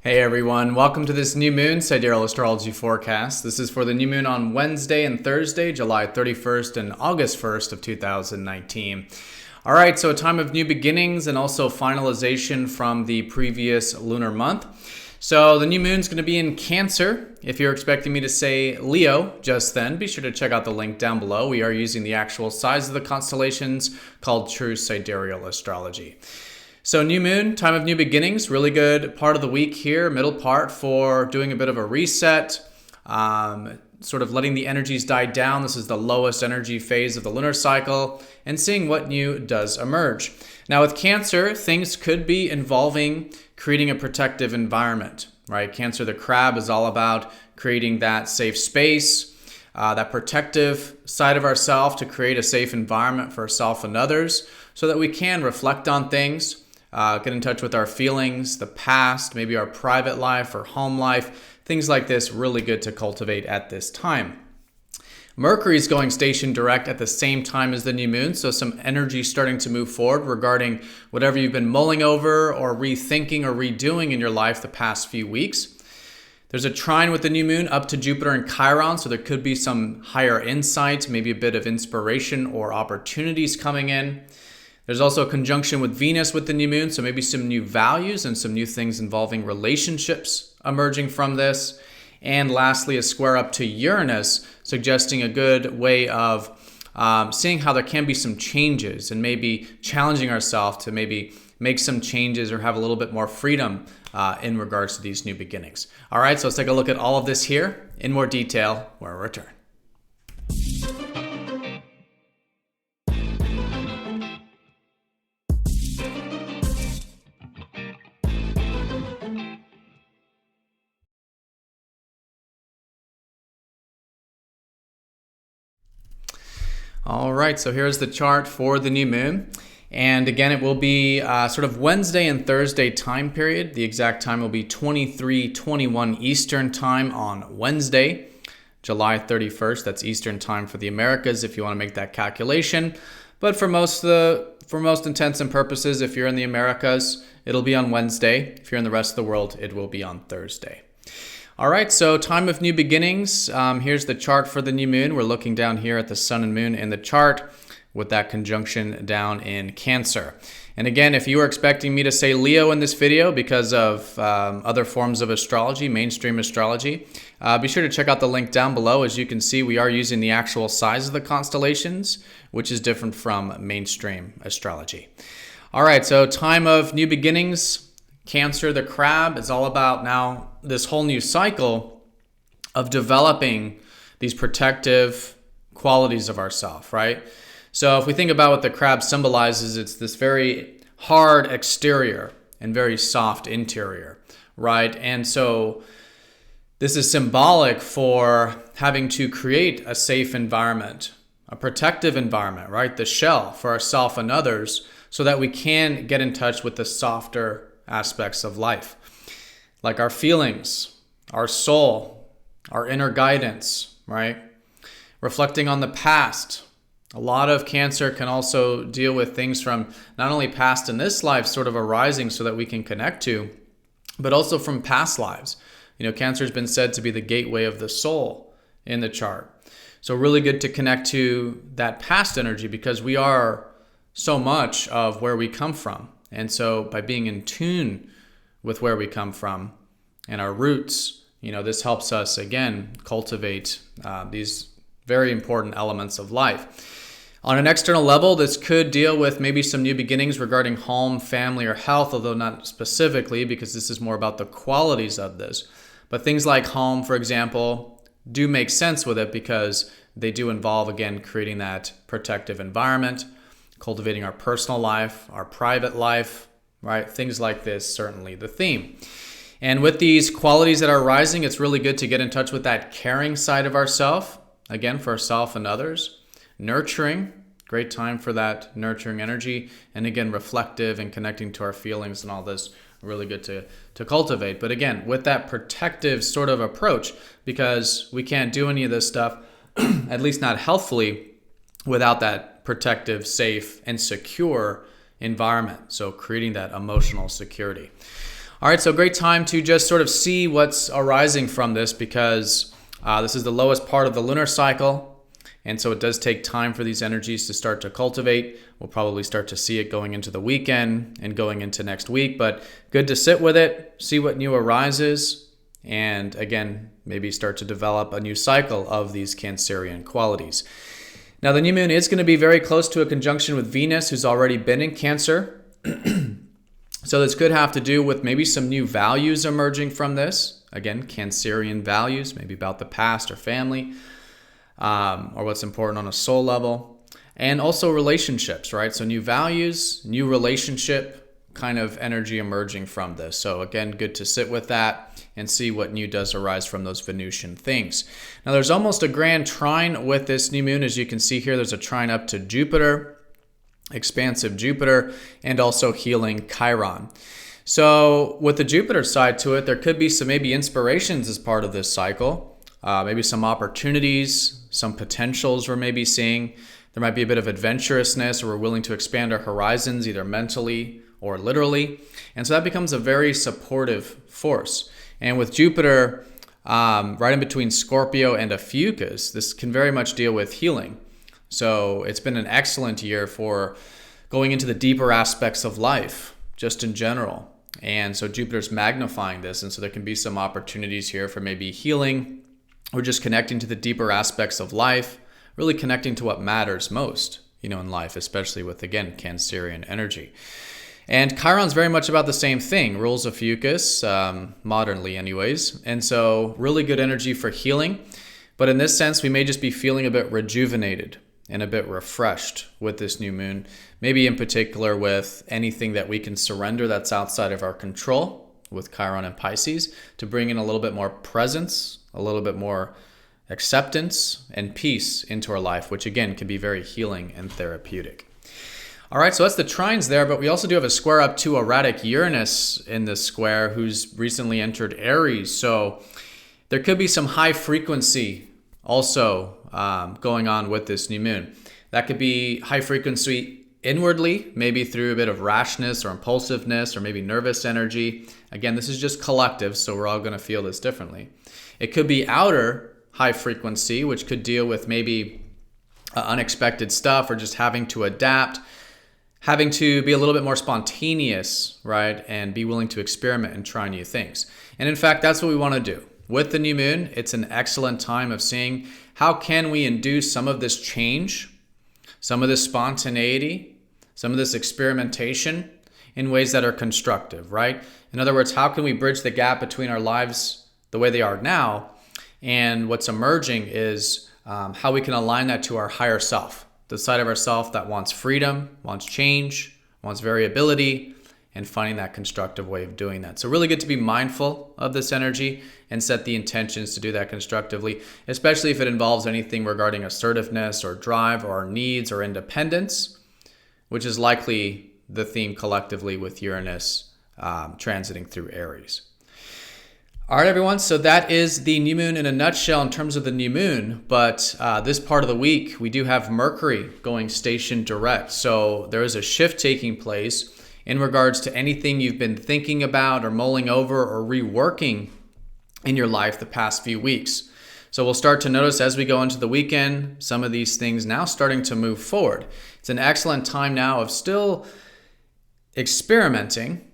Hey everyone, welcome to this new moon Sidereal Astrology forecast. This is for the new moon on Wednesday and Thursday, July 31st and August 1st of 2019. All right, so a time of new beginnings and also finalization from the previous lunar month. So the new moon's going to be in Cancer. If you're expecting me to say Leo just then, be sure to check out the link down below. We are using the actual size of the constellations called True Sidereal Astrology. So new moon, time of new beginnings, really good part of the week here, middle part for doing a bit of a reset, sort of letting the energies die down. This is the lowest energy phase of the lunar cycle and seeing what new does emerge. Now with Cancer, things could be involving creating a protective environment, right? Cancer, the crab, is all about creating that safe space, that protective side of ourselves to create a safe environment for ourselves and others so that we can reflect on things, get in touch with our feelings, the past, maybe our private life or home life. Things like this, really good to cultivate at this time. Mercury is going station direct at the same time as the new moon, so some energy starting to move forward regarding whatever you've been mulling over or rethinking or redoing in your life the past few weeks. There's a trine with the new moon up to Jupiter and Chiron, so there could be some higher insights, maybe a bit of inspiration or opportunities coming in. There's also a conjunction with Venus with the new moon, so maybe some new values and some new things involving relationships emerging from this. And lastly, a square up to Uranus, suggesting a good way of seeing how there can be some changes and maybe challenging ourselves to maybe make some changes or have a little bit more freedom in regards to these new beginnings. All right, so let's take a look at all of this here in more detail when we return. All right, so here's the chart for the new moon. And again, it will be sort of Wednesday and Thursday time period. The exact time will be 23:21 Eastern time on Wednesday, July 31st. That's Eastern time for the Americas if you want to make that calculation. But for most intents and purposes, if you're in the Americas, it'll be on Wednesday. If you're in the rest of the world, it will be on Thursday. All right, so time of new beginnings. Here's the chart for the new moon. We're looking down here at the sun and moon in the chart with that conjunction down in Cancer. And again, if you were expecting me to say Leo in this video because of other forms of astrology, mainstream astrology, be sure to check out the link down below. As you can see, we are using the actual size of the constellations, which is different from mainstream astrology. All right, so time of new beginnings. Cancer, the crab, is all about now this whole new cycle of developing these protective qualities of ourselves, right? So if we think about what the crab symbolizes, it's this very hard exterior and very soft interior, right? And so this is symbolic for having to create a safe environment, a protective environment, right? The shell for ourselves and others so that we can get in touch with the softer aspects of life, like our feelings, our soul, our inner guidance, right? Reflecting on the past. A lot of Cancer can also deal with things from not only past in this life sort of arising so that we can connect to, but also from past lives. You know, Cancer has been said to be the gateway of the soul in the chart. So really good to connect to that past energy because we are so much of where we come from. And so by being in tune with where we come from and our roots, you know, this helps us, again, cultivate these very important elements of life. On an external level, this could deal with maybe some new beginnings regarding home, family, or health, although not specifically because this is more about the qualities of this. But things like home, for example, do make sense with it because they do involve, again, creating that protective environment, cultivating our personal life, our private life, right? Things like this, certainly the theme. And with these qualities that are rising, it's really good to get in touch with that caring side of ourself, again, for ourselves and others. Nurturing, great time for that nurturing energy. And again, reflective and connecting to our feelings and all this, really good to cultivate. But again, with that protective sort of approach, because we can't do any of this stuff, at least not healthfully, without that protective, safe, and secure environment. So creating that emotional security. All right, so great time to just sort of see what's arising from this, because this is the lowest part of the lunar cycle. And so it does take time for these energies to start to cultivate. We'll probably start to see it going into the weekend and going into next week, but good to sit with it, see what new arises, and again, maybe start to develop a new cycle of these Cancerian qualities. Now, the new moon is going to be very close to a conjunction with Venus, who's already been in Cancer. So this could have to do with maybe some new values emerging from this. Again, Cancerian values, maybe about the past or family, or what's important on a soul level. And also relationships, right? So new values, new relationship kind of energy emerging from this. So again, good to sit with that and see what new does arise from those Venusian things. Now, there's almost a grand trine with this new moon. As you can see here, there's a trine up to Jupiter, expansive Jupiter, and also healing Chiron. So with the Jupiter side to it, there could be some maybe inspirations as part of this cycle, maybe some opportunities, some potentials we're maybe seeing. There might be a bit of adventurousness, or we're willing to expand our horizons, either mentally or literally. And so that becomes a very supportive force. And with Jupiter right in between Scorpio and Ophiuchus, this can very much deal with healing. So it's been an excellent year for going into the deeper aspects of life, just in general. And so Jupiter's magnifying this. And so there can be some opportunities here for maybe healing, or just connecting to the deeper aspects of life, really connecting to what matters most, in life, especially with, again, Cancerian energy. And Chiron's very much about the same thing, rules Ophiuchus, modernly anyways. And so really good energy for healing. But in this sense, we may just be feeling a bit rejuvenated and a bit refreshed with this new moon, maybe in particular with anything that we can surrender that's outside of our control, with Chiron and Pisces, to bring in a little bit more presence, a little bit more acceptance and peace into our life, which again can be very healing and therapeutic. All right, so that's the trines there, but we also do have a square up to erratic Uranus in this square, who's recently entered Aries. So there could be some high frequency also going on with this new moon. That could be high frequency inwardly, maybe through a bit of rashness or impulsiveness or maybe nervous energy. Again, this is just collective, so we're all going to feel this differently. It could be outer high frequency, which could deal with maybe unexpected stuff, or just having to adapt, having to be a little bit more spontaneous, right? And be willing to experiment and try new things. And in fact, that's what we want to do. With the new moon, it's an excellent time of seeing how can we induce some of this change, some of this spontaneity, some of this experimentation in ways that are constructive, right? In other words, how can we bridge the gap between our lives the way they are now, and what's emerging is how we can align that to our higher self, the side of ourself that wants freedom, wants change, wants variability, and finding that constructive way of doing that. So really good to be mindful of this energy and set the intentions to do that constructively, especially if it involves anything regarding assertiveness or drive or our needs or independence, which is likely the theme collectively with Uranus transiting through Aries. All right, everyone. So that is the new moon in a nutshell in terms of the new moon. But this part of the week, we do have Mercury going station direct. So there is a shift taking place in regards to anything you've been thinking about or mulling over or reworking in your life the past few weeks. So we'll start to notice as we go into the weekend, some of these things now starting to move forward. It's an excellent time now of still experimenting,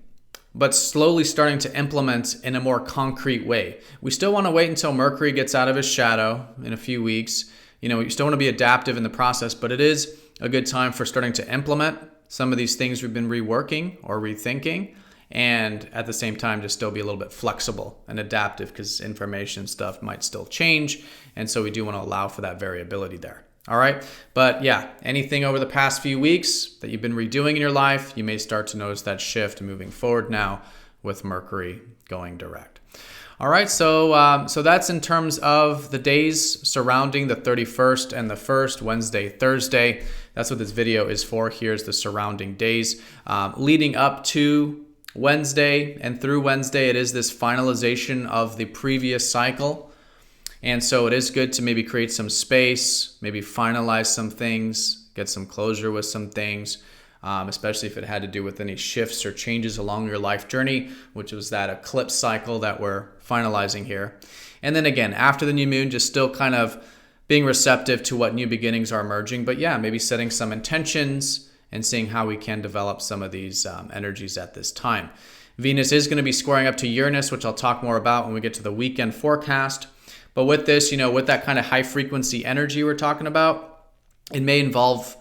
but slowly starting to implement in a more concrete way. We still want to wait until Mercury gets out of his shadow in a few weeks. You still want to be adaptive in the process, but it is a good time for starting to implement some of these things we've been reworking or rethinking, and at the same time just still be a little bit flexible and adaptive, because information stuff might still change, and so we do want to allow for that variability there. All right, but yeah, anything over the past few weeks that you've been redoing in your life, you may start to notice that shift moving forward now with Mercury going direct. All right, so that's in terms of the days surrounding the 31st and the 1st, Wednesday, Thursday. That's what this video is for. Here's the surrounding days. Leading up to Wednesday and through Wednesday, it is this finalization of the previous cycle. And so it is good to maybe create some space, maybe finalize some things, get some closure with some things, especially if it had to do with any shifts or changes along your life journey, which was that eclipse cycle that we're finalizing here. And then again, after the new moon, just still kind of being receptive to what new beginnings are emerging. But yeah, maybe setting some intentions and seeing how we can develop some of these energies at this time. Venus is going to be squaring up to Uranus, which I'll talk more about when we get to the weekend forecast. But with this, with that kind of high frequency energy we're talking about, it may involve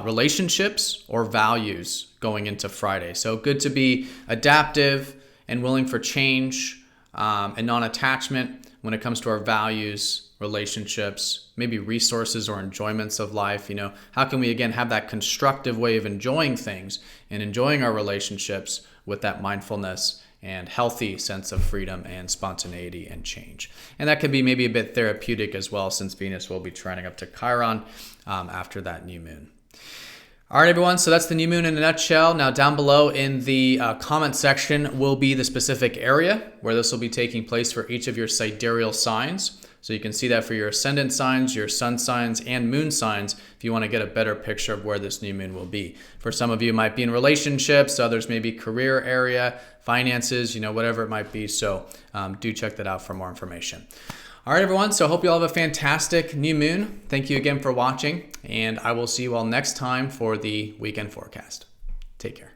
relationships or values going into Friday. So good to be adaptive and willing for change and non-attachment when it comes to our values, relationships, maybe resources or enjoyments of life. How can we again have that constructive way of enjoying things and enjoying our relationships with that mindfulness and healthy sense of freedom and spontaneity and change. And that could be maybe a bit therapeutic as well, since Venus will be trining up to Chiron after that new moon. All right, everyone, so that's the new moon in a nutshell. Now down below in the comment section will be the specific area where this will be taking place for each of your sidereal signs. So you can see that for your ascendant signs, your sun signs, and moon signs if you want to get a better picture of where this new moon will be. For some of you, it might be in relationships, others may be career area, finances, whatever it might be. So do check that out for more information. All right, everyone. So I hope you all have a fantastic new moon. Thank you again for watching, and I will see you all next time for the weekend forecast. Take care.